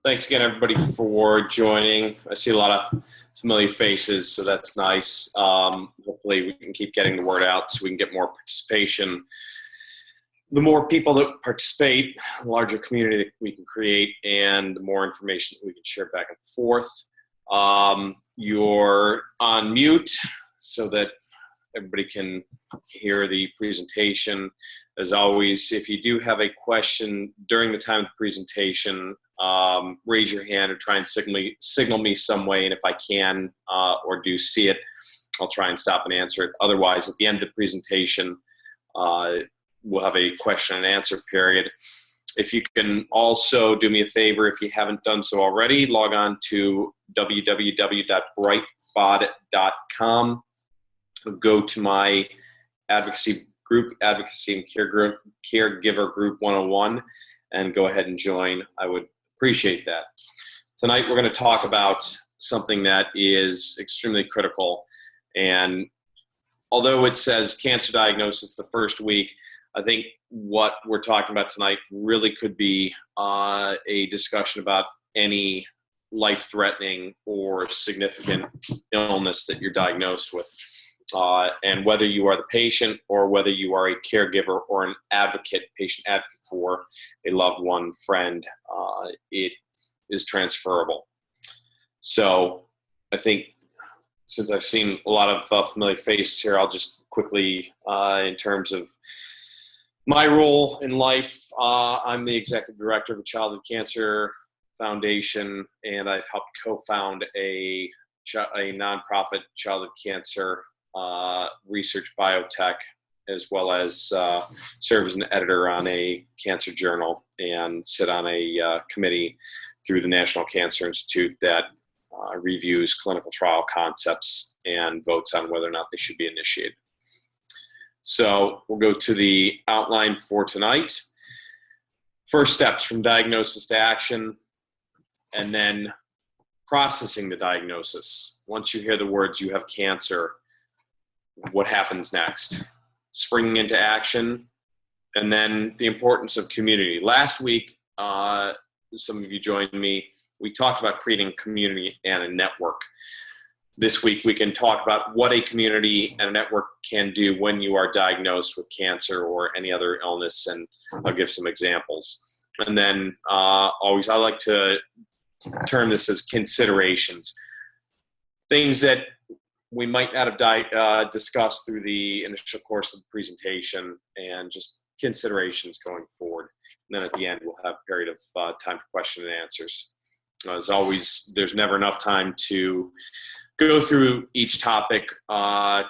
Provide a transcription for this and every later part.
Thanks again, everybody, for joining. I see a lot of familiar faces, so that's nice. Hopefully, we can keep getting the word out so we can get more participation. The more people that participate, the larger community that we can create, and the more information that we can share back and forth. You're on mute so that everybody can hear the presentation. As always, if you do have a question during the time of the presentation, raise your hand or try and signal me some way, and if I can or do see it, I'll try and stop and answer it. Otherwise, at the end of the presentation, we'll have a question and answer period. If you can also do me a favor, if you haven't done so already, log on to www.brightbod.com. Go to my advocacy group, Advocacy and Caregiver Group 101, and go ahead and join. I would appreciate that. Tonight we're going to talk about something that is extremely critical, and although it says cancer diagnosis the first week, I think what we're talking about tonight really could be a discussion about any life-threatening or significant illness that you're diagnosed with. And whether you are the patient or whether you are a caregiver or an advocate, patient advocate for a loved one, friend, it is transferable. So I think since I've seen a lot of familiar faces here, I'll just quickly, in terms of my role in life, I'm the executive director of the Childhood Cancer Foundation, and I've helped co-found a nonprofit childhood cancer research biotech, as well as serve as an editor on a cancer journal and sit on a committee through the National Cancer Institute that reviews clinical trial concepts and votes on whether or not they should be initiated. So we'll go to the outline for tonight. First steps from diagnosis to action, and then processing the diagnosis. Once you hear the words "you have cancer," what happens next? Springing into action, and then the importance of community. Last week, some of you joined me, we talked about creating community and a network. This week, we can talk about what a community and a network can do when you are diagnosed with cancer or any other illness, and I'll give some examples. And then always, I like to term this as considerations. Things that we might not have discussed through the initial course of the presentation, and just considerations going forward. And then at the end, we'll have a period of time for question and answers. As always, there's never enough time to go through each topic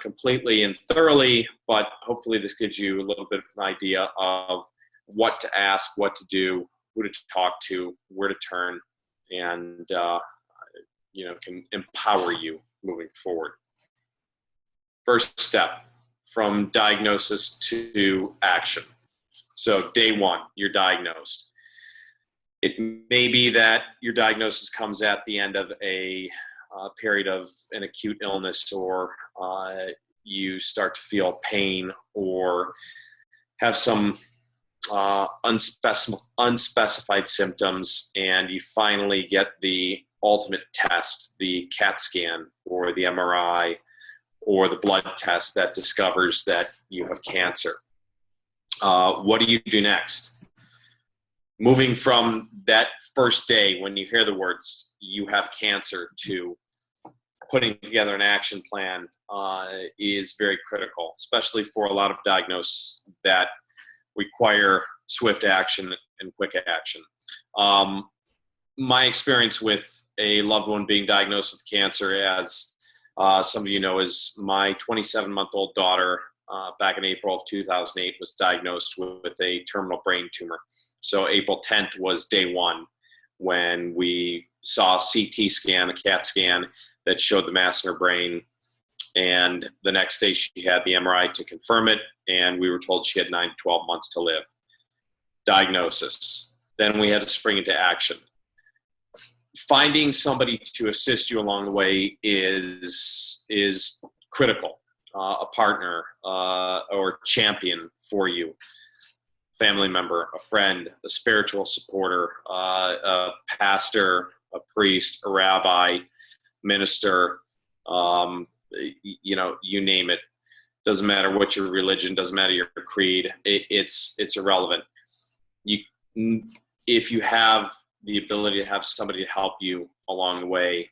completely and thoroughly, but hopefully this gives you a little bit of an idea of what to ask, what to do, who to talk to, where to turn, and can empower you moving forward. First step, from diagnosis to action. So day one, you're diagnosed. It may be that your diagnosis comes at the end of a period of an acute illness, or you start to feel pain or have some unspecified symptoms, and you finally get the ultimate test, the CAT scan or the MRI or the blood test that discovers that you have cancer. What do you do next? Moving from that first day when you hear the words "you have cancer" to putting together an action plan is very critical, especially for a lot of diagnoses that require swift action and quick action. My experience with a loved one being diagnosed with cancer, as some of you know, is my 27-month-old daughter back in April of 2008 was diagnosed with a terminal brain tumor. So April 10th was day one when we saw a CT scan, a CAT scan, that showed the mass in her brain. And the next day she had the MRI to confirm it, and we were told she had 9 to 12 months to live. Diagnosis. Then we had to spring into action. Finding somebody to assist you along the way is critical. A partner or champion for you. family member, a friend, a spiritual supporter, a pastor, a priest, a rabbi, minister, you name it. Doesn't matter what your religion, doesn't matter your creed. It's irrelevant. If you have the ability to have somebody to help you along the way,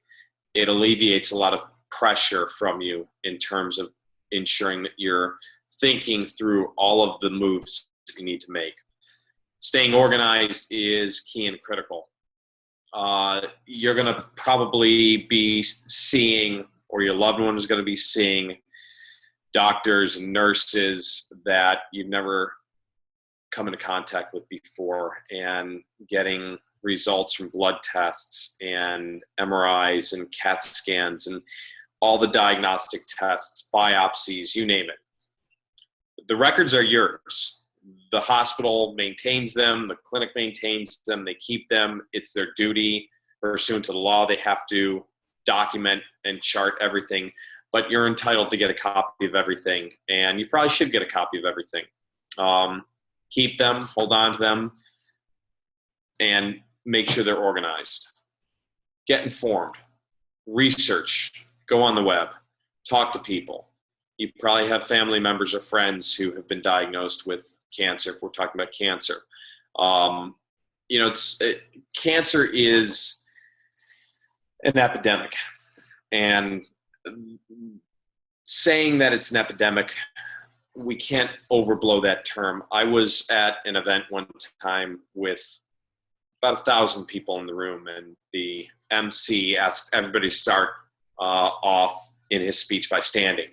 it alleviates a lot of pressure from you in terms of ensuring that you're thinking through all of the moves you need to make. Staying organized is key and critical. You're going to probably be seeing, or your loved one is going to be seeing, doctors and nurses that you've never come into contact with before, and getting results from blood tests and MRIs and CAT scans and all the diagnostic tests, biopsies, you name it. The records are yours. The hospital maintains them. The clinic maintains them. They keep them. It's their duty. Pursuant to the law, they have to document and chart everything. But you're entitled to get a copy of everything, and you probably should get a copy of everything. Keep them, hold on to them, and make sure they're organized. Get informed. Research. Go on the web. Talk to people. You probably have family members or friends who have been diagnosed with cancer, if we're talking about cancer. Cancer is an epidemic. And saying that it's an epidemic, we can't overblow that term. I was at an event one time with about 1,000 people in the room, and the MC asked everybody to start off in his speech by standing.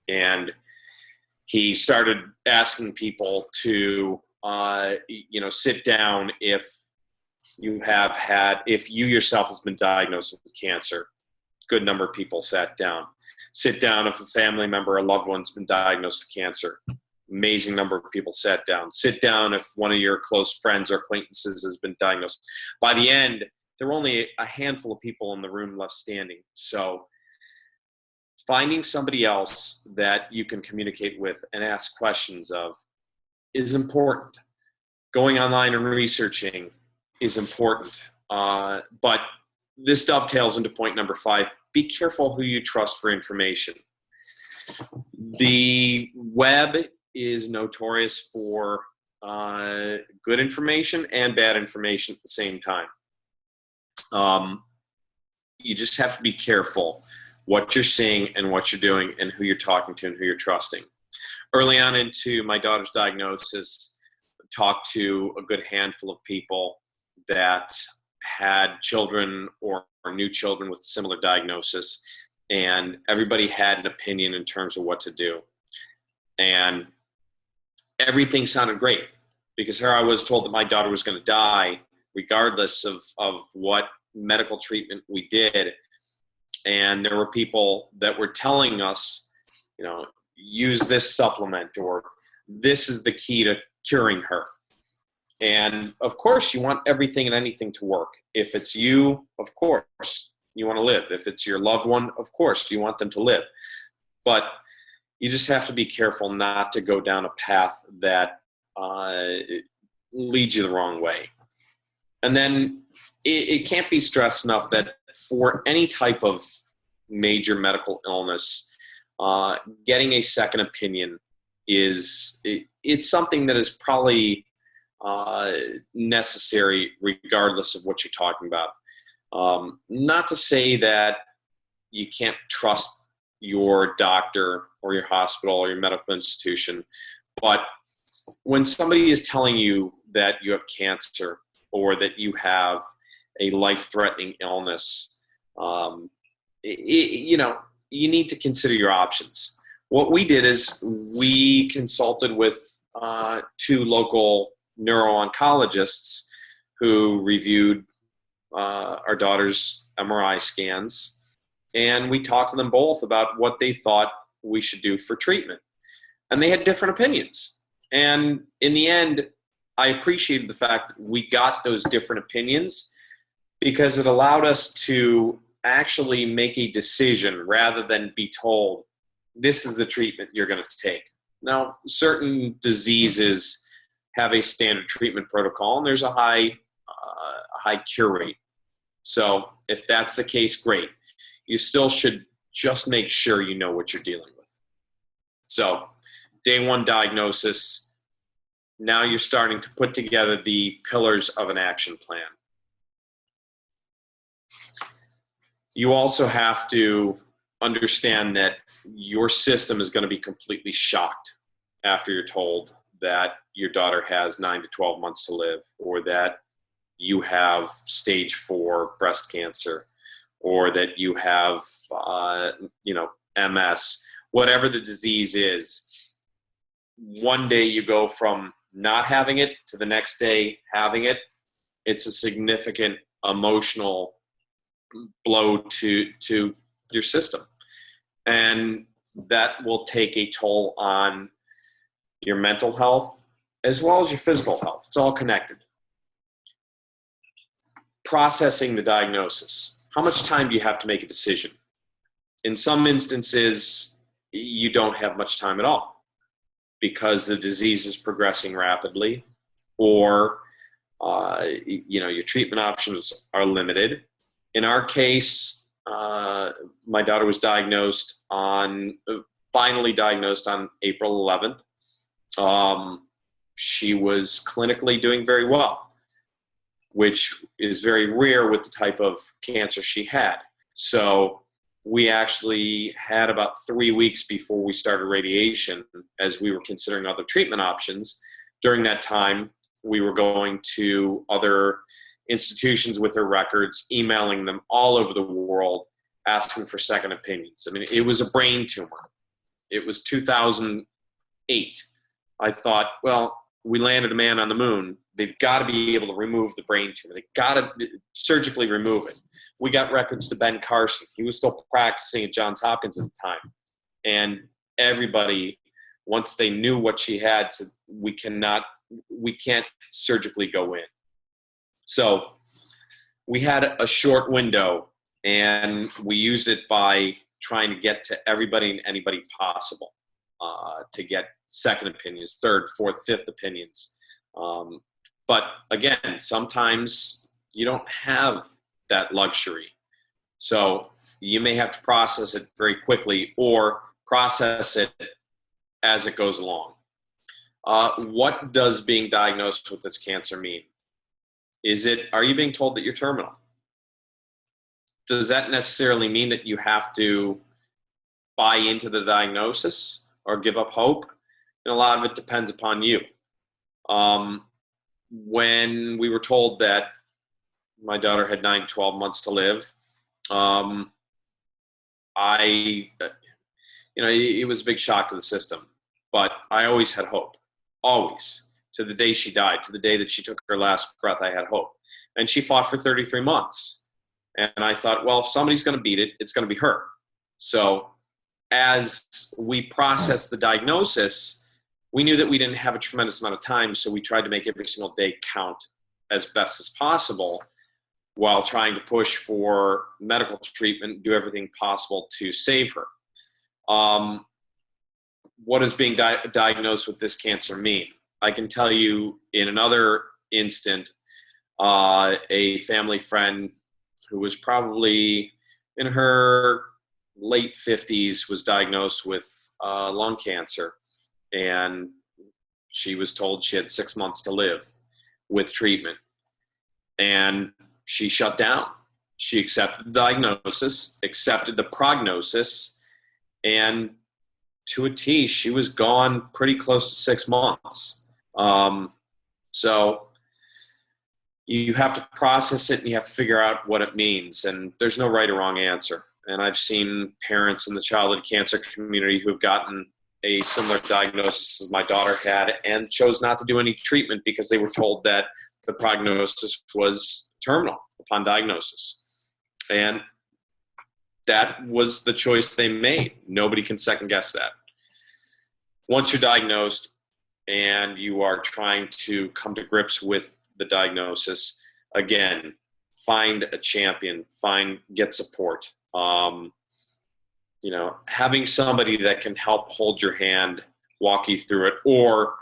And he started asking people to, sit down if you yourself has been diagnosed with cancer. Good number of people sat down. Sit down if a family member or loved one's been diagnosed with cancer. Amazing number of people sat down. Sit down if one of your close friends or acquaintances has been diagnosed. By the end, there were only a handful of people in the room left standing. So finding somebody else that you can communicate with and ask questions of is important. Going online and researching is important. But this dovetails into point number 5. Be careful who you trust for information. The web is notorious for good information and bad information at the same time. You just have to be careful what you're seeing and what you're doing and who you're talking to and who you're trusting. Early on into my daughter's diagnosis, I talked to a good handful of people that had children or new children with similar diagnosis, and everybody had an opinion in terms of what to do. And everything sounded great, because here I was told that my daughter was going to die regardless of what medical treatment we did. And there were people that were telling us, use this supplement, or this is the key to curing her. And of course, you want everything and anything to work. If it's you, of course, you want to live. If it's your loved one, of course, you want them to live. But you just have to be careful not to go down a path that leads you the wrong way. And then it can't be stressed enough that for any type of major medical illness, getting a second opinion it's something that is probably necessary regardless of what you're talking about. Not to say that you can't trust your doctor or your hospital or your medical institution, but when somebody is telling you that you have cancer or that you have a life-threatening illness, you need to consider your options. What we did is we consulted with 2 local neuro-oncologists who reviewed our daughter's MRI scans, and we talked to them both about what they thought we should do for treatment. And they had different opinions. And in the end, I appreciated the fact that we got those different opinions, because it allowed us to actually make a decision rather than be told, this is the treatment you're going to take. Now, certain diseases have a standard treatment protocol, and there's a high cure rate. So if that's the case, great. You still should just make sure you know what you're dealing with. So day one diagnosis, now you're starting to put together the pillars of an action plan. You also have to understand that your system is going to be completely shocked after you're told that your daughter has 9 to 12 months to live, or that you have stage 4 breast cancer, or that you have, MS, whatever the disease is. One day you go from not having it to the next day having it. It's a significant emotional blow to your system. And that will take a toll on your mental health as well as your physical health. It's all connected. Processing the diagnosis. How much time do you have to make a decision? In some instances, you don't have much time at all because the disease is progressing rapidly, or your treatment options are limited. In our case, my daughter was finally diagnosed on April 11th. She was clinically doing very well, which is very rare with the type of cancer she had. So we actually had about 3 weeks before we started radiation, as we were considering other treatment options. During that time, we were going to other institutions with her records, emailing them all over the world, asking for second opinions. I mean, it was a brain tumor. It was 2008. I thought, well, we landed a man on the moon. They've got to be able to remove the brain tumor. They've got to surgically remove it. We got records to Ben Carson. He was still practicing at Johns Hopkins at the time. And everybody, once they knew what she had, said, we can't surgically go in. So we had a short window, and we used it by trying to get to everybody and anybody possible, to get second opinions, third, fourth, fifth opinions. But again, sometimes you don't have that luxury. So you may have to process it very quickly, or process it as it goes along. What does being diagnosed with this cancer mean? Are you being told that you're terminal? Does that necessarily mean that you have to buy into the diagnosis or give up hope? And a lot of it depends upon you. When we were told that my daughter had 9 to 12 months to live, it was a big shock to the system, but I always had hope, always. To the day she died, to the day that she took her last breath, I had hope. And she fought for 33 months. And I thought, well, if somebody's going to beat it, it's going to be her. So as we processed the diagnosis, we knew that we didn't have a tremendous amount of time, so we tried to make every single day count as best as possible, while trying to push for medical treatment, do everything possible to save her. What does being diagnosed with this cancer mean? I can tell you in another instant, a family friend who was probably in her late 50s was diagnosed with lung cancer, and she was told she had 6 months to live with treatment. And she shut down. She accepted the diagnosis, accepted the prognosis, and to a T, she was gone pretty close to 6 months. So you have to process it, and you have to figure out what it means. And there's no right or wrong answer. And I've seen parents in the childhood cancer community who have gotten a similar diagnosis as my daughter had and chose not to do any treatment because they were told that the prognosis was terminal upon diagnosis. And that was the choice they made. Nobody can second guess that. Once you're diagnosed and you are trying to come to grips with the diagnosis, again, find a champion, get support. Having somebody that can help hold your hand, walk you through it, or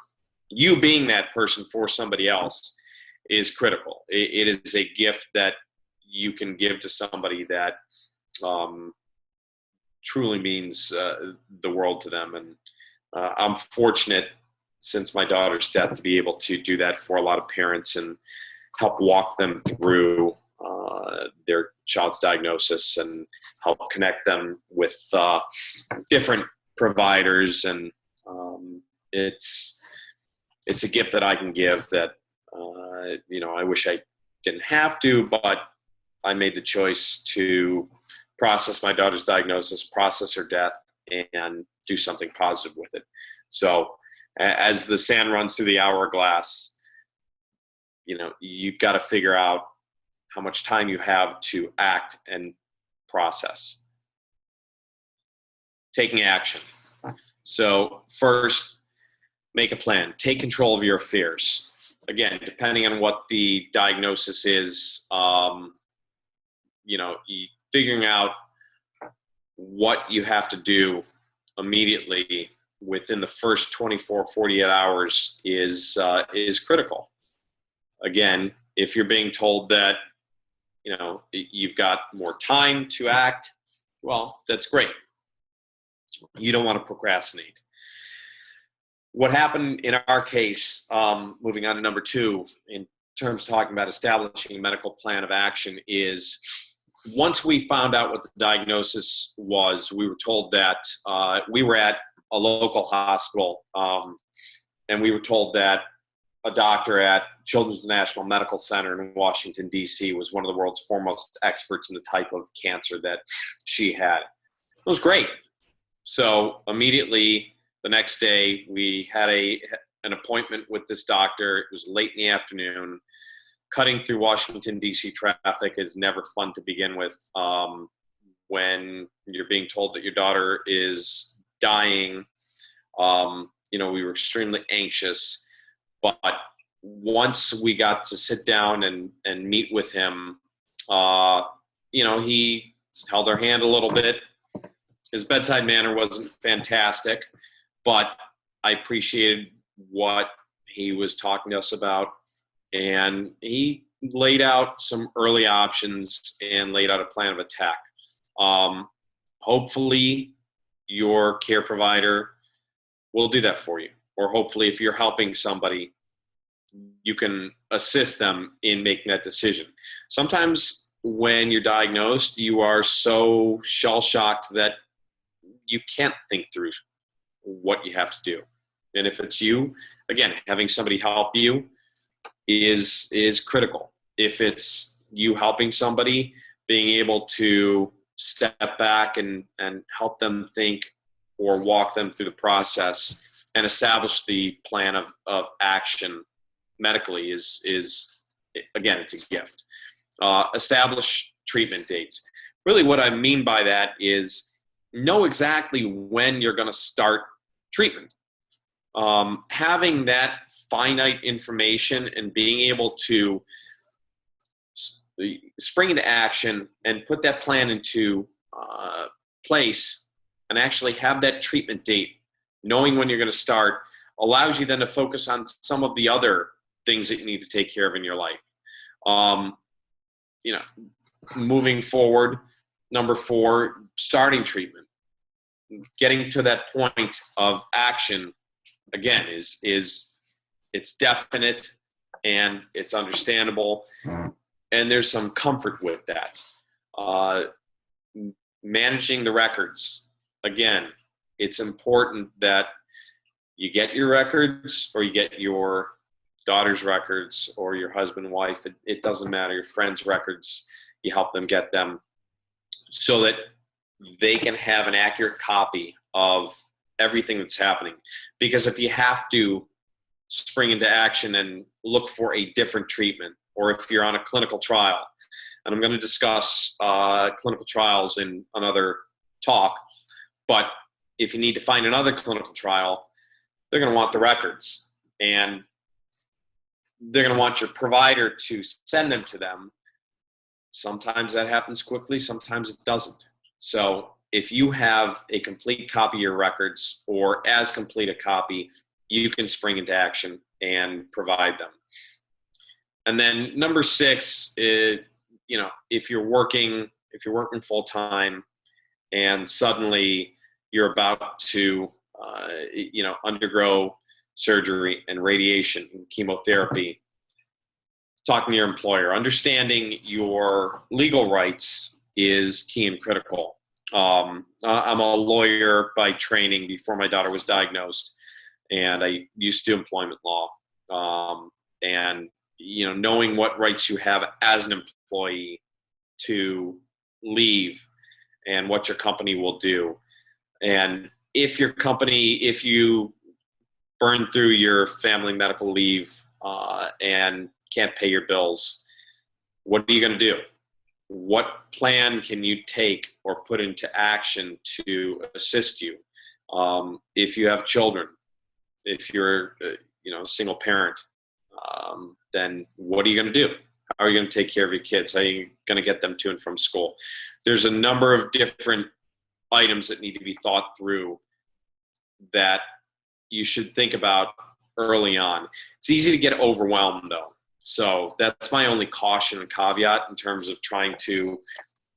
you being that person for somebody else is critical. It is a gift that you can give to somebody that truly means the world to them. And I'm fortunate, since my daughter's death, to be able to do that for a lot of parents and help walk them through their child's diagnosis and help connect them with different providers. And it's a gift that I can give that, I wish I didn't have to, but I made the choice to process my daughter's diagnosis, process her death, and do something positive with it. So as the sand runs through the hourglass, you've got to figure out how much time you have to act and process. Taking action. So first, make a plan. Take control of your affairs. Again, depending on what the diagnosis is, figuring out what you have to do immediately within the first 24, 48 hours is critical. Again, if you're being told that, you've got more time to act, well, that's great. You don't want to procrastinate. What happened in our case, moving on to number 2, in terms of talking about establishing a medical plan of action, is once we found out what the diagnosis was, we were told that we were at a local hospital, and we were told that a doctor at Children's National Medical Center in Washington, D.C. was one of the world's foremost experts in the type of cancer that she had. It was great. So immediately the next day, we had an appointment with this doctor. It was late in the afternoon. Cutting through Washington, D.C. traffic is never fun to begin with. When you're being told that your daughter is dying, we were extremely anxious. But once we got to sit down and meet with him, he held our hand a little bit. His bedside manner wasn't fantastic, but I appreciated what he was talking to us about. And he laid out some early options and laid out a plan of attack. Hopefully your care provider will do that for you. Or hopefully if you're helping somebody, you can assist them in making that decision. Sometimes when you're diagnosed, you are so shell-shocked that you can't think through what you have to do. And if it's you, again, having somebody help you is critical. If it's you helping somebody, being able to step back and help them think or walk them through the process and establish the plan of action medically is again, it's a gift. Establish treatment dates. Really what I mean by that is know exactly when you're going to start treatment. Having that finite information and being able to spring into action and put that plan into place and actually have that treatment date, knowing when you're going to start, allows you then to focus on some of the other things that you need to take care of in your life. Moving forward, number 4, starting treatment. Getting to that point of action, again, is it's definite and it's understandable, and there's some comfort with that. Managing the records, again, it's important that you get your records, or you get your daughter's records, or your husband, wife, it doesn't matter, your friends' records, you help them get them so that they can have an accurate copy of everything that's happening. Because if you have to spring into action and look for a different treatment, or if you're on a clinical trial, and I'm going to discuss clinical trials in another talk, but if you need to find another clinical trial, they're going to want the records, and they're going to want your provider to send them to them. Sometimes that happens quickly, sometimes it doesn't. So if you have a complete copy of your records, or as complete a copy you can spring into action and provide them. And then number 6 is, if you're working full time and suddenly you're about to, undergo surgery and radiation and chemotherapy, talking to your employer, understanding your legal rights is key and critical. I'm a lawyer by training before my daughter was diagnosed, and I used to do employment law. And knowing what rights you have as an employee to leave and what your company will do. And if you burn through your family medical leave and can't pay your bills, what are you going to do? What plan can you take or put into action to assist you? If you have children, if you're a single parent, then what are you going to do? How are you going to take care of your kids? How are you going to get them to and from school? There's a number of different items that need to be thought through that you should think about early on. It's easy to get overwhelmed, though. So that's my only caution and caveat in terms of trying to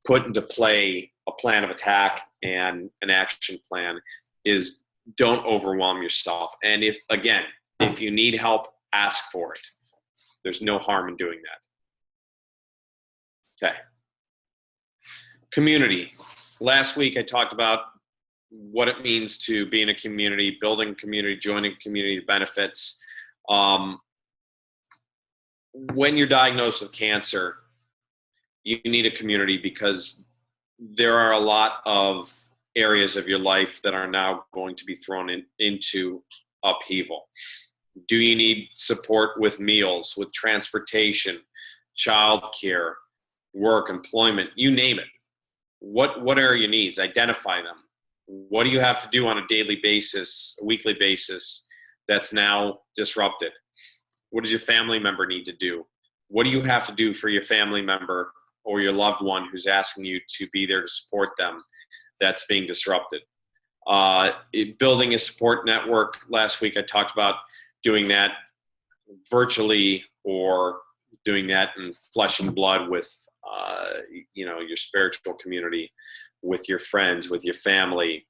put into play a plan of attack and an action plan is don't overwhelm yourself. And if you need help, ask for it. There's no harm in doing that. Okay. Community. Last week I talked about what it means to be in a community, building community, joining community benefits. When you're diagnosed with cancer, you need a community because there are a lot of areas of your life that are now going to be thrown into upheaval. Do you need support with meals, with transportation, childcare, work, employment, you name it? What are your needs? Identify them. What do you have to do on a daily basis, a weekly basis that's now disrupted? What does your family member need to do? What do you have to do for your family member or your loved one who's asking you to be there to support them that's being disrupted? Building a support network. Last week I talked about doing that virtually or doing that in flesh and blood with your spiritual community, with your friends, with your family,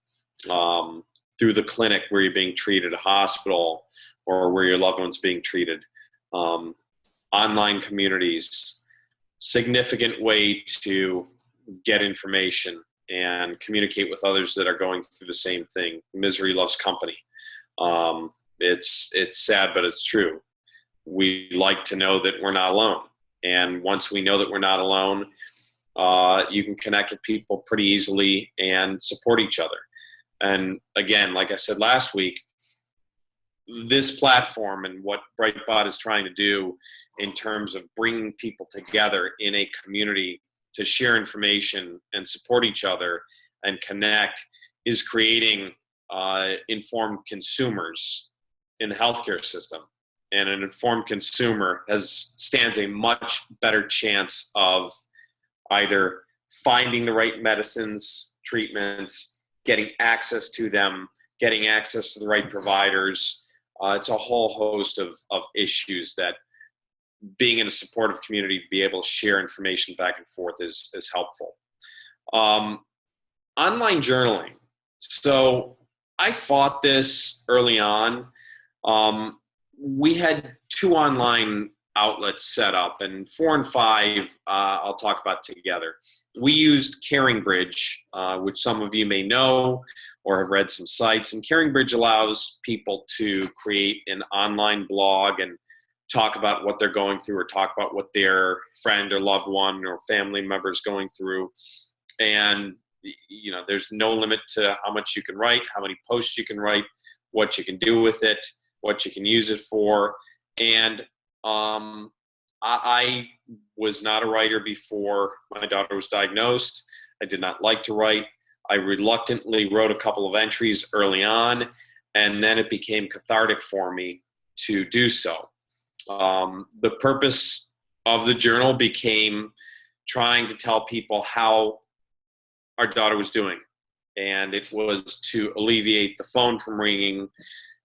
through the clinic where you're being treated, a hospital, or where your loved one's being treated. Online communities, significant way to get information and communicate with others that are going through the same thing. Misery loves company. It's sad, but it's true. We like to know that we're not alone. And once we know that we're not alone, you can connect with people pretty easily and support each other. And again, like I said last week, this platform and what Brightbot is trying to do in terms of bringing people together in a community to share information and support each other and connect is creating informed consumers in the healthcare system. And an informed consumer stands a much better chance of either finding the right medicines, treatments, getting access to them, getting access to the right providers. It's a whole host of issues that being in a supportive community, be able to share information back and forth is helpful. Online journaling. So I fought this early on. We had 2 online outlets set up, and 4 and 5 I'll talk about together. We used CaringBridge, which some of you may know or have read some sites, and CaringBridge allows people to create an online blog and talk about what they're going through or talk about what their friend or loved one or family member is going through. And there's no limit to how much you can write, how many posts you can write, what you can do with it, what you can use it for. And I was not a writer before my daughter was diagnosed. I did not like to write. I reluctantly wrote a couple of entries early on, and then it became cathartic for me to do so. The purpose of the journal became trying to tell people how our daughter was doing. And it was to alleviate the phone from ringing,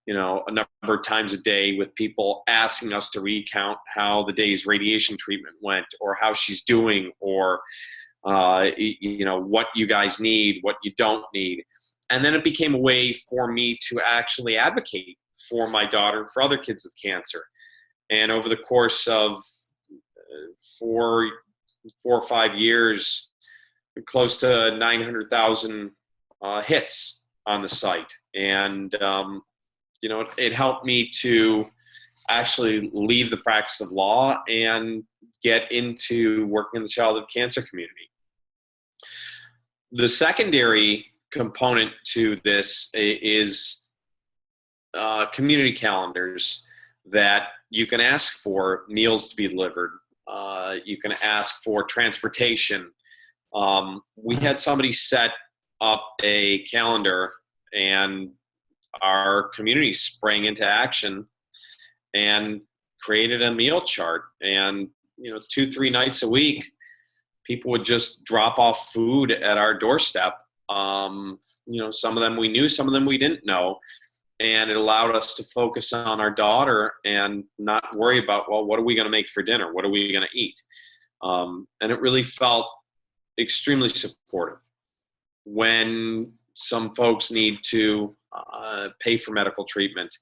a number of times a day with people asking us to recount how the day's radiation treatment went, or how she's doing, or what you guys need, what you don't need. And then it became a way for me to actually advocate for my daughter and for other kids with cancer. And over the course of 4 or 5 years, close to 900,000 hits on the site. And, it helped me to actually leave the practice of law and get into working in the childhood cancer community. The secondary component to this is community calendars that you can ask for meals to be delivered. You can ask for transportation. We had somebody set up a calendar, and our community sprang into action and created a meal chart. And 2-3 nights a week, people would just drop off food at our doorstep. Some of them we knew, some of them we didn't know. And it allowed us to focus on our daughter and not worry about, well, what are we going to make for dinner? What are we going to eat? And it really felt extremely supportive. When some folks need to pay for medical treatment,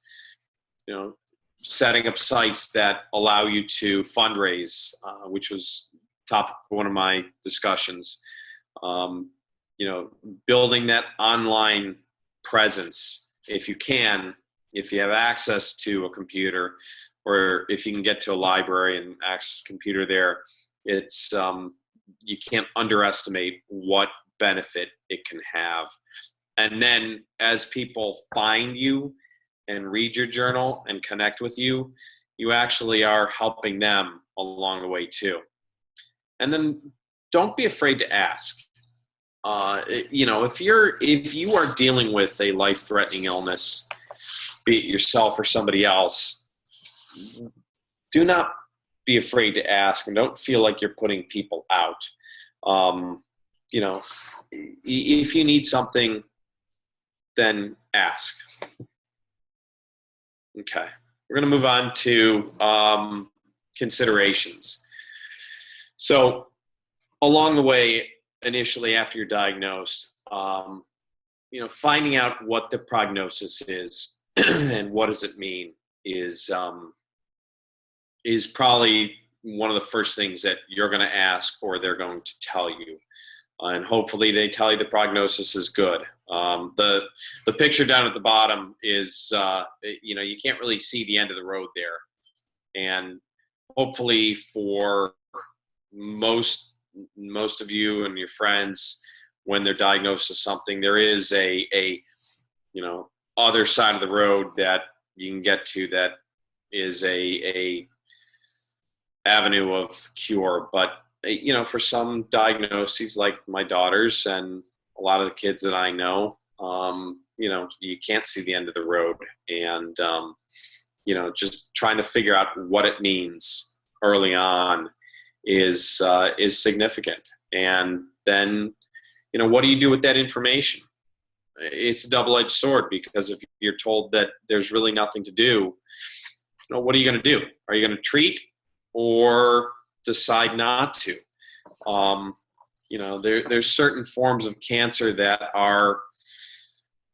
setting up sites that allow you to fundraise, which was topic of one of my discussions. Building that online presence, if you can, if you have access to a computer, or if you can get to a library and access a computer there, it's you can't underestimate what benefit it can have. And then as people find you and read your journal and connect with you, you actually are helping them along the way too. And then don't be afraid to ask. If you are dealing with a life-threatening illness, be it yourself or somebody else, do not be afraid to ask, and don't feel like you're putting people out. If you need something, then ask. Okay, we're going to move on to considerations. So along the way, initially after you're diagnosed, finding out what the prognosis is and what does it mean is probably one of the first things that you're going to ask, or they're going to tell you. And hopefully they tell you the prognosis is good. The picture down at the bottom is, you can't really see the end of the road there. And hopefully for most of you and your friends, when they're diagnosed with something, there is a other side of the road that you can get to that is a avenue of cure. But for some diagnoses, like my daughter's and a lot of the kids that I know, you can't see the end of the road. And just trying to figure out what it means early on is significant. And then what do you do with that information? It's a double-edged sword, because if you're told that there's really nothing to do, what are you going to do? Are you going to treat or decide not to? There's certain forms of cancer that are,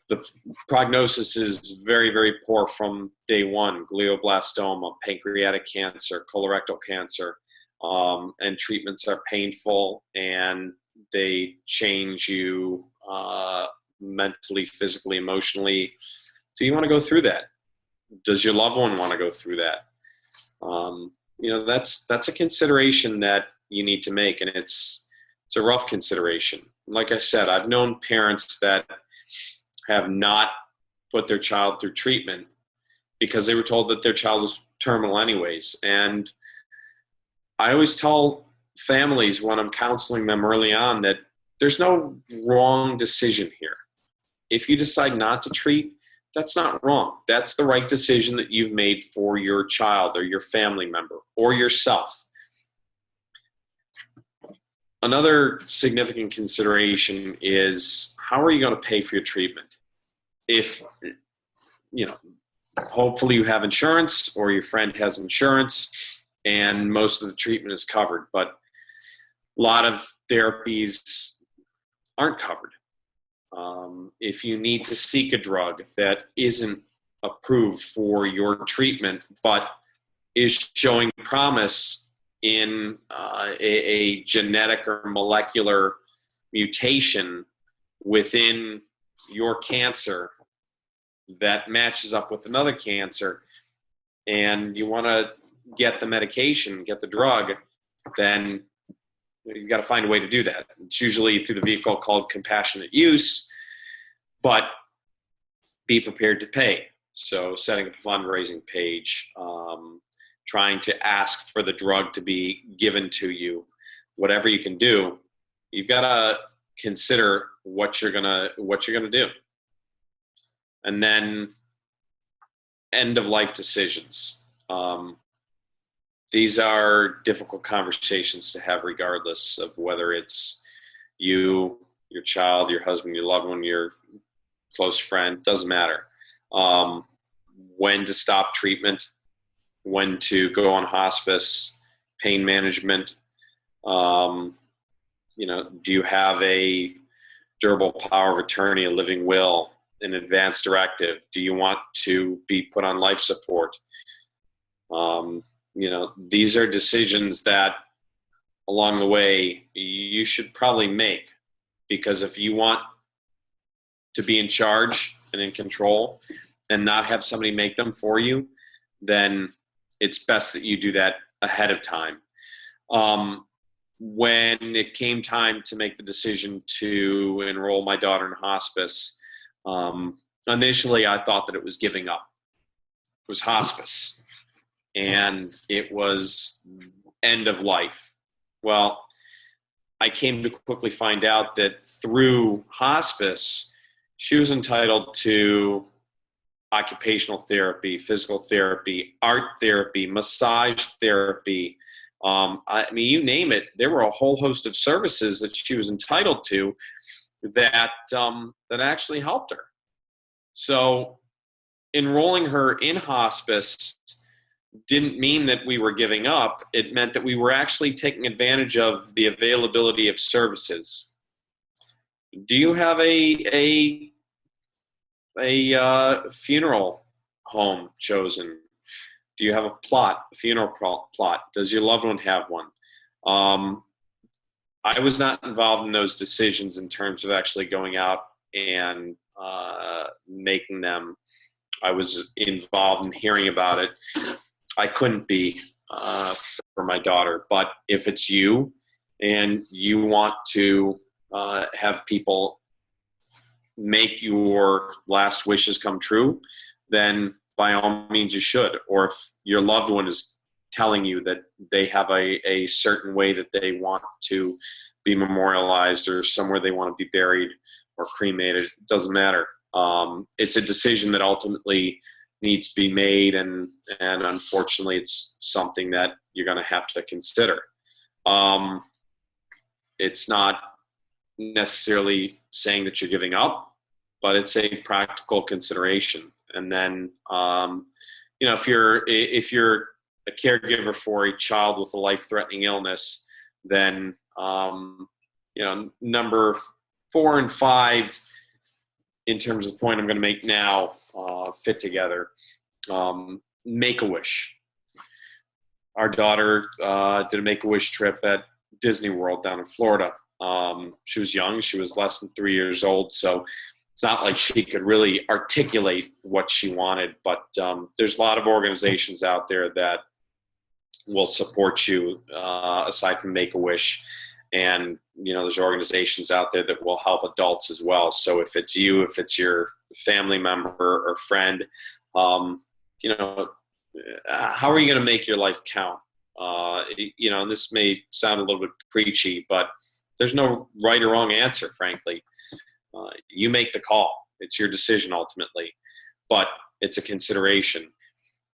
the prognosis is very, very poor from day one: glioblastoma, pancreatic cancer, colorectal cancer, and treatments are painful and they change you mentally, physically, emotionally. Do you want to go through that? Does your loved one want to go through that? That's a consideration that you need to make, and it's a rough consideration. Like I said, I've known parents that have not put their child through treatment because they were told that their child was terminal anyways. And I always tell families when I'm counseling them early on that there's no wrong decision here. If you decide not to treat, that's not wrong. That's the right decision that you've made for your child or your family member or yourself. Another significant consideration is, how are you going to pay for your treatment? If, hopefully you have insurance or your friend has insurance and most of the treatment is covered. But a lot of therapies aren't covered. If you need to seek a drug that isn't approved for your treatment but is showing promise in a genetic or molecular mutation within your cancer that matches up with another cancer, and you want to get the medication, get the drug, then you've got to find a way to do that. It's usually through the vehicle called compassionate use, but be prepared to pay. So setting up a fundraising page, trying to ask for the drug to be given to you, whatever you can do, you've got to consider what you're gonna do. And then end of life decisions. These are difficult conversations to have, regardless of whether it's you, your child, your husband, your loved one, your close friend, doesn't matter. When to stop treatment, when to go on hospice, pain management. Do you have a durable power of attorney, a living will, an advance directive? Do you want to be put on life support? These are decisions that along the way you should probably make, because if you want to be in charge and in control and not have somebody make them for you, then it's best that you do that ahead of time. When it came time to make the decision to enroll my daughter in hospice, initially I thought that it was giving up. It was hospice, and it was end of life. Well, I came to quickly find out that through hospice, she was entitled to occupational therapy, physical therapy, art therapy, massage therapy. You name it. There were a whole host of services that she was entitled to that actually helped her. So enrolling her in hospice didn't mean that we were giving up. It meant that we were actually taking advantage of the availability of services. Do you have a funeral home chosen? Do you have a funeral plot? Does your loved one have one? I was not involved in those decisions in terms of actually going out and making them. I was involved in hearing about it. I couldn't be for my daughter, but if it's you and you want to have people make your last wishes come true, then by all means you should. Or if your loved one is telling you that they have a certain way that they want to be memorialized or somewhere they want to be buried or cremated, it doesn't matter. It's a decision that ultimately needs to be made, and unfortunately it's something that you're going to have to consider. It's not necessarily saying that you're giving up, but it's a practical consideration. And then, if you're a caregiver for a child with a life-threatening illness, then number 4 and 5 in terms of the point I'm going to make now fit together. Make-A-Wish. Our daughter did a Make-A-Wish trip at Disney World down in Florida. She was young. She was less than 3 years old, so it's not like she could really articulate what she wanted. But there's a lot of organizations out there that will support you aside from Make-A-Wish. And, there's organizations out there that will help adults as well. So if it's you, if it's your family member or friend, how are you going to make your life count? This may sound a little bit preachy, but there's no right or wrong answer, frankly. You make the call. It's your decision ultimately, but it's a consideration.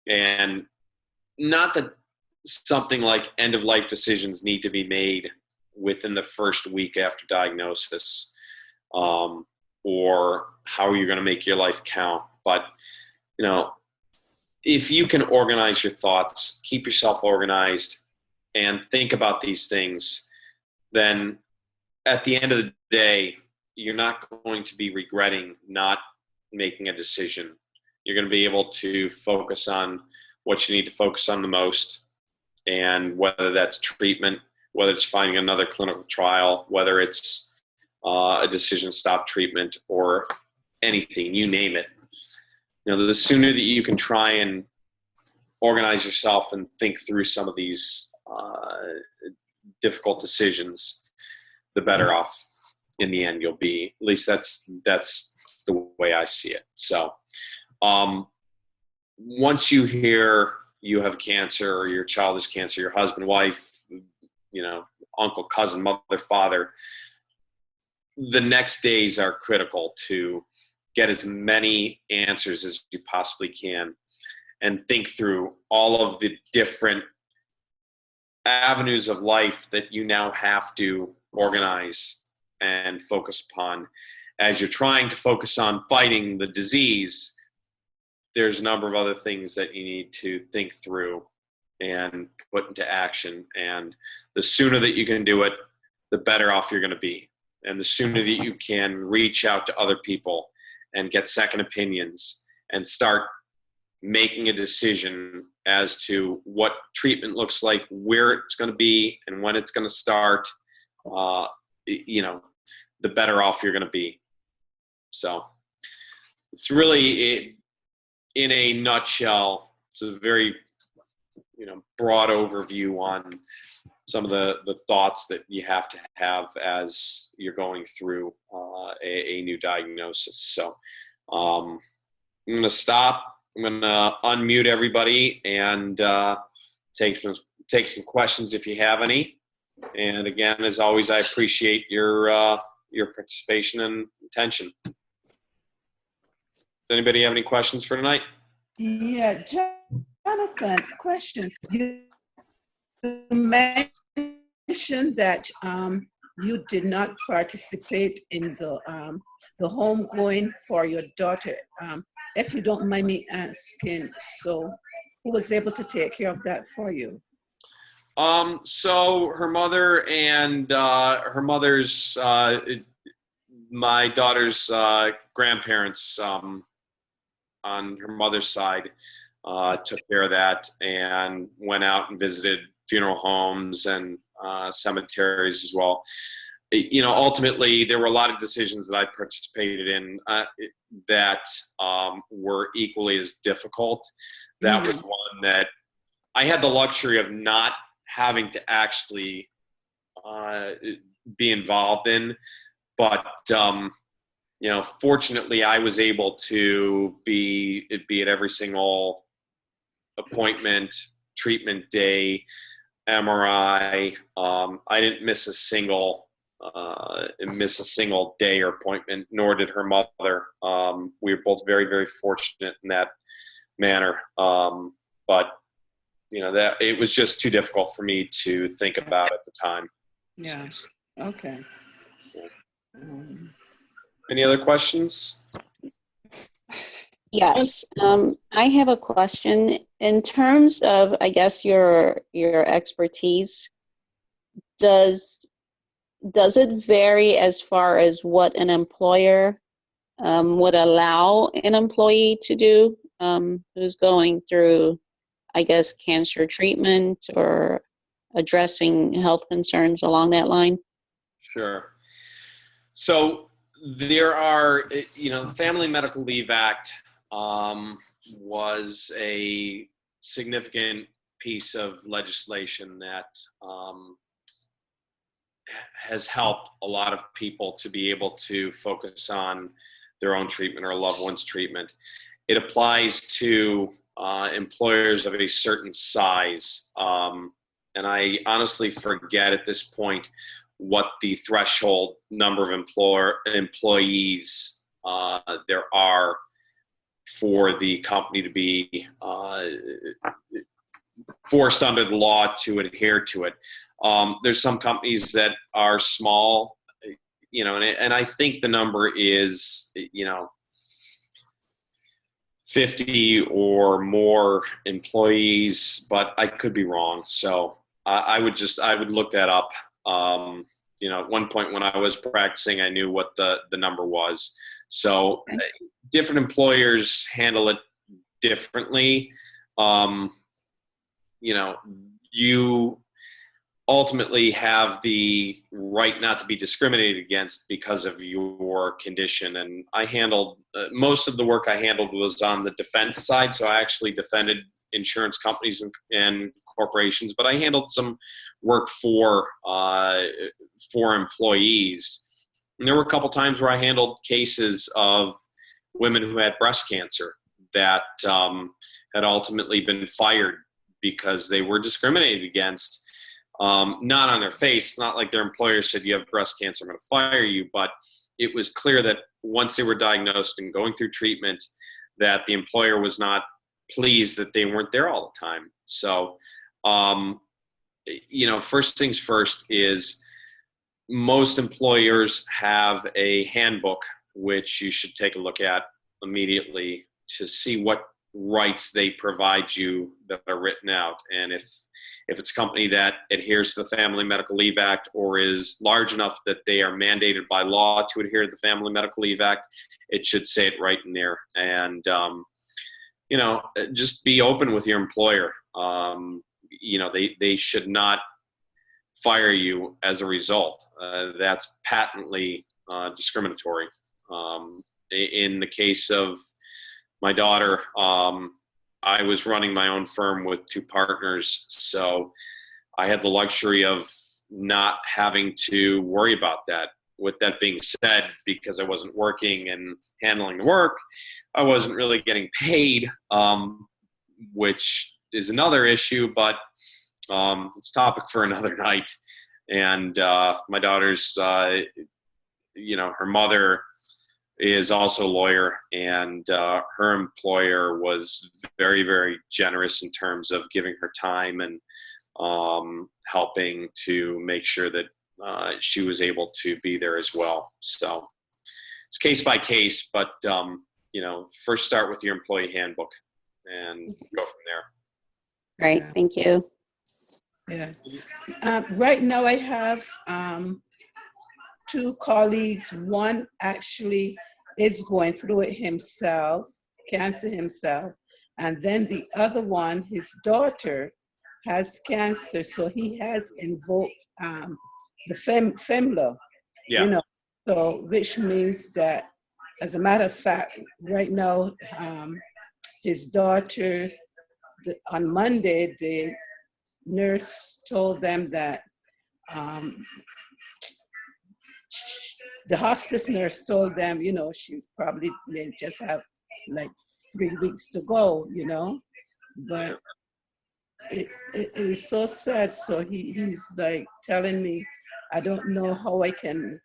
And not that something like end-of-life decisions need to be made within the first week after diagnosis, or how are you going to make your life count. But, if you can organize your thoughts, keep yourself organized, and think about these things, then at the end of the day, you're not going to be regretting not making a decision. You're going to be able to focus on what you need to focus on the most, and whether that's treatment, whether it's finding another clinical trial, whether it's a decision to stop treatment, or anything, you name it. The sooner that you can try and organize yourself and think through some of these difficult decisions, the better off in the end you'll be. At least that's the way I see it. So once you hear you have cancer, or your child has cancer, your husband, wife, uncle, cousin, mother, father, the next days are critical to get as many answers as you possibly can and think through all of the different avenues of life that you now have to organize and focus upon. As you're trying to focus on fighting the disease, there's a number of other things that you need to think through and put into action. And the sooner that you can do it, the better off you're going to be. And the sooner that you can reach out to other people and get second opinions and start making a decision as to what treatment looks like, where it's going to be, and when it's going to start, the better off you're going to be. So it's really, in a nutshell, it's a very broad overview on some of the thoughts that you have to have as you're going through a new diagnosis. So I'm going to stop. I'm going to unmute everybody and take some questions if you have any. And again, as always, I appreciate your participation and attention. Does anybody have any questions for tonight? Yeah, Jonathan, question. You mentioned that you did not participate in the homegoing for your daughter. If you don't mind me asking, so who was able to take care of that for you? So her mother and her mother's, my daughter's grandparents on her mother's side took care of that and went out and visited funeral homes and cemeteries as well. Ultimately, there were a lot of decisions that I participated in that were equally as difficult. That was one that I had the luxury of not having to actually be involved in, but fortunately, I was able to be at every single appointment, treatment day, MRI. I didn't miss a single day or appointment, nor did her mother. We were both very, very fortunate in that manner. But that it was just too difficult for me to think about at the time. Yeah. Okay. Any other questions? Yes. I have a question. In terms of, I guess, your expertise, does it vary as far as what an employer would allow an employee to do who's going through, I guess, cancer treatment or addressing health concerns along that line? Sure. So there are, the Family Medical Leave Act was a significant piece of legislation that has helped a lot of people to be able to focus on their own treatment or a loved one's treatment. It applies to employers of a certain size. And I honestly forget at this point what the threshold number of employees there are for the company to be forced under the law to adhere to it. There's some companies that are small, and I think the number is, 50 or more employees, but I could be wrong. So I would look that up. At one point when I was practicing, I knew what the number was. So different employers handle it differently. You ultimately have the right not to be discriminated against because of your condition. And I handled most of the work I handled was on the defense side. So I actually defended insurance companies and corporations, but I handled some work for employees. And there were a couple times where I handled cases of women who had breast cancer that had ultimately been fired because they were discriminated against. Not on their face, not like their employer said, you have breast cancer, I'm going to fire you. But it was clear that once they were diagnosed and going through treatment, that the employer was not pleased that they weren't there all the time. So, first things first is most employers have a handbook, which you should take a look at immediately to see what rights they provide you that are written out. And if it's a company that adheres to the Family Medical Leave Act or is large enough that they are mandated by law to adhere to the Family Medical Leave Act, it should say it right in there. And, just be open with your employer. They should not fire you as a result. That's patently discriminatory. In the case of my daughter, I was running my own firm with two partners, so I had the luxury of not having to worry about that. With that being said, because I wasn't working and handling the work, I wasn't really getting paid, which is another issue, but it's a topic for another night. And my daughter's, her mother is also a lawyer, and her employer was very, very generous in terms of giving her time and helping to make sure that she was able to be there as well. So it's case by case, but first start with your employee handbook and go from there. Great, thank you. Yeah. Right now I have two colleagues. One actually is going through it himself, cancer himself. And then the other one, his daughter has cancer. So he has invoked the FEMLA, so which means that, as a matter of fact, right now, his daughter, on Monday, the nurse told them that the hospice nurse told them, she probably may just have like 3 weeks to go, but it is so sad. So he's like telling me, I don't know how I can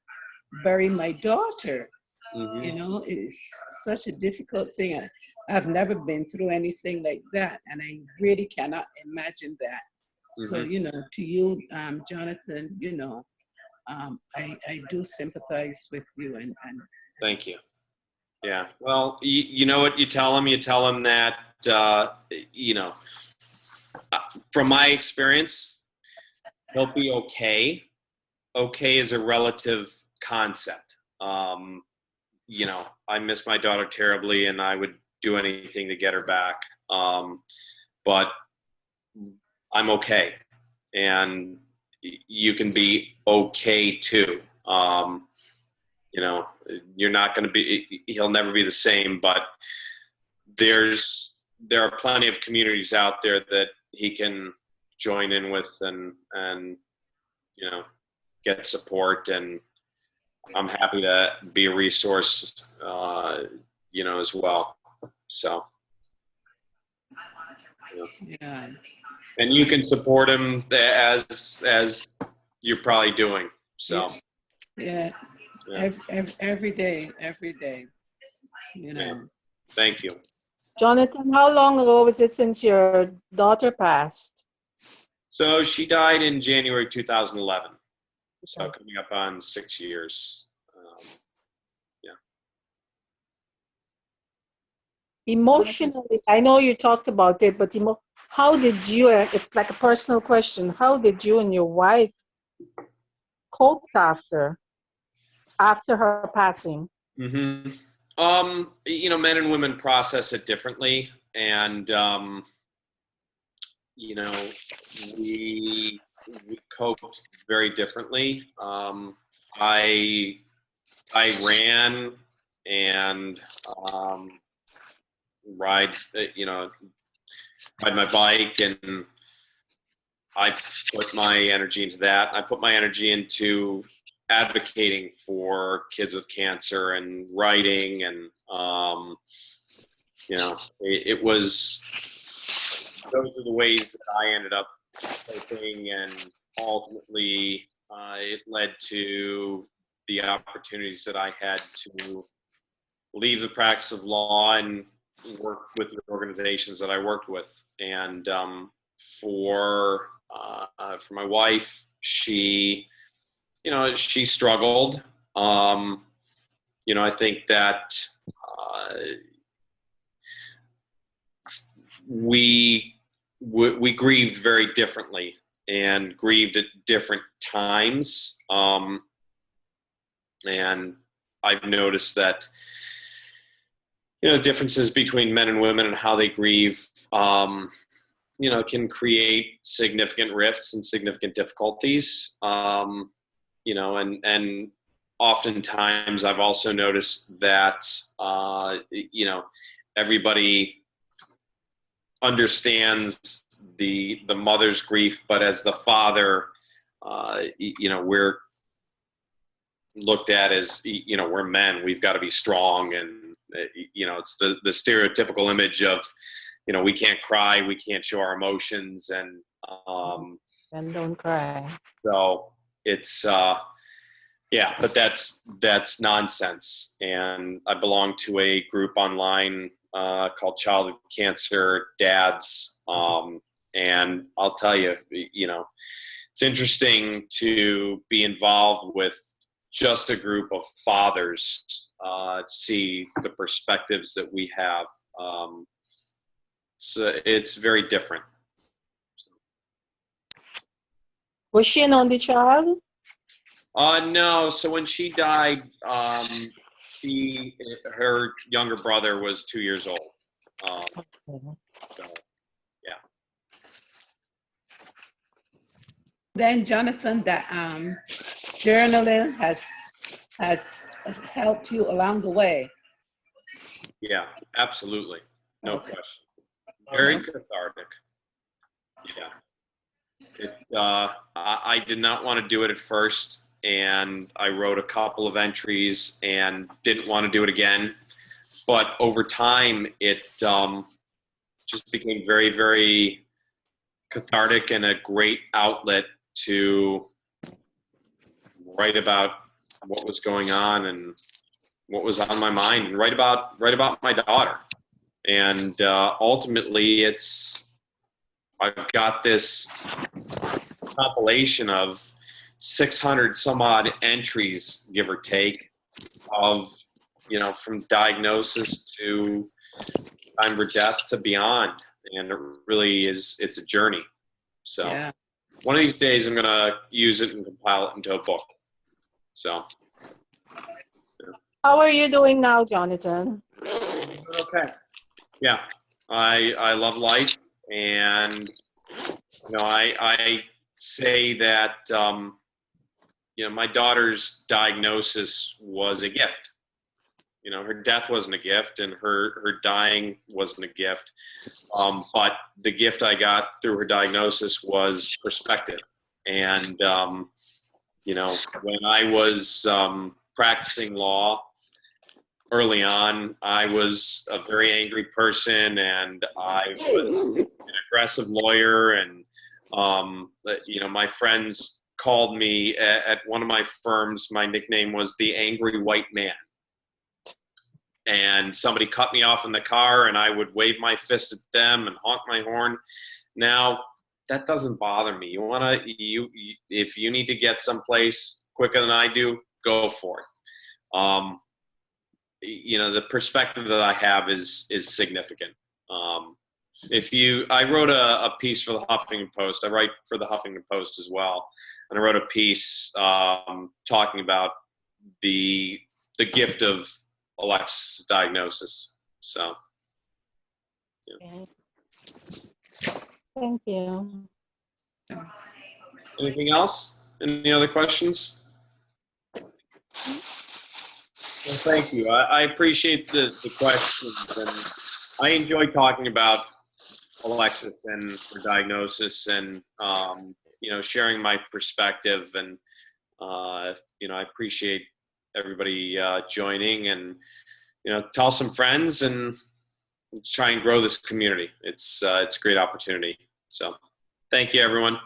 bury my daughter. Mm-hmm. It's such a difficult thing. I've never been through anything like that, and I really cannot imagine that. Mm-hmm. So, to you, Jonathan, I do sympathize with you. And Thank you. Yeah. Well, you know what you tell them? You tell them that, from my experience, he'll be okay. Okay is a relative concept. I miss my daughter terribly, and I would do anything to get her back. But I'm okay. And you can be okay too. You're not going to be, he'll never be the same, but there are plenty of communities out there that he can join in with and get support. And I'm happy to be a resource, as well. So, yeah. And you can support him as you're probably doing. So, yeah. Every day. Yeah. Thank you. Jonathan, how long ago was it since your daughter passed? So she died in January 2011. So coming up on 6 years. Emotionally, I know you talked about it, but how did you, it's like a personal question, how did you and your wife cope after her passing? Mm-hmm. Men and women process it differently, and you know, we coped very differently. I ran and ride, ride my bike, and I put my energy into that. I put my energy into advocating for kids with cancer and writing, and it was, those are the ways that I ended up coping, and ultimately it led to the opportunities that I had to leave the practice of law and work with the organizations that I worked with. And for my wife, she struggled. I think that we grieved very differently and grieved at different times. And I've noticed that differences between men and women and how they grieve can create significant rifts and significant difficulties. And oftentimes I've also noticed that everybody understands the mother's grief, but as the father, we're looked at as, we're men, we've got to be strong, and it's the stereotypical image of, we can't cry, we can't show our emotions, and don't cry. So it's but that's nonsense. And I belong to a group online called Childhood Cancer Dads, and I'll tell you, it's interesting to be involved with just a group of fathers, see the perspectives that we have. It's very different. Was she an only child? No. So when she died, her younger brother was 2 years old. So, yeah. Then, Jonathan, that journaling has helped you along the way. Yeah, absolutely. No question. Very cathartic. Yeah. I did not want to do it at first, and I wrote a couple of entries and didn't want to do it again. But over time, it just became very, very cathartic and a great outlet to write about what was going on and what was on my mind, and write about my daughter. And ultimately, I've got this compilation of 600 some odd entries, give or take, of from diagnosis to time for death to beyond, and it really is, it's a journey. So yeah. One of these days I'm gonna use it and compile it into a book. So how are you doing now, Jonathan? Okay. Yeah, I love life, and I say that my daughter's diagnosis was a gift. Her death wasn't a gift, and her dying wasn't a gift. But the gift I got through her diagnosis was perspective. And when I was practicing law early on, I was a very angry person, and I was an aggressive lawyer, and my friends called me at one of my firms, my nickname was the Angry White Man. And somebody cut me off in the car, and I would wave my fist at them and honk my horn. Now, that doesn't bother me. If you need to get someplace quicker than I do, go for it. you know, the perspective that I have is significant. I wrote a piece for the Huffington Post. I write for the Huffington Post as well, and I wrote a piece talking about the gift of Alexis' diagnosis. So, yeah. Okay. Thank you. Anything else? Any other questions? Well, thank you. I appreciate the questions, and I enjoy talking about Alexis and her diagnosis, and you know, sharing my perspective, and you know, I appreciate everybody joining, and you know, tell some friends, and let's try and grow this community. It's a great opportunity. So, thank you, everyone.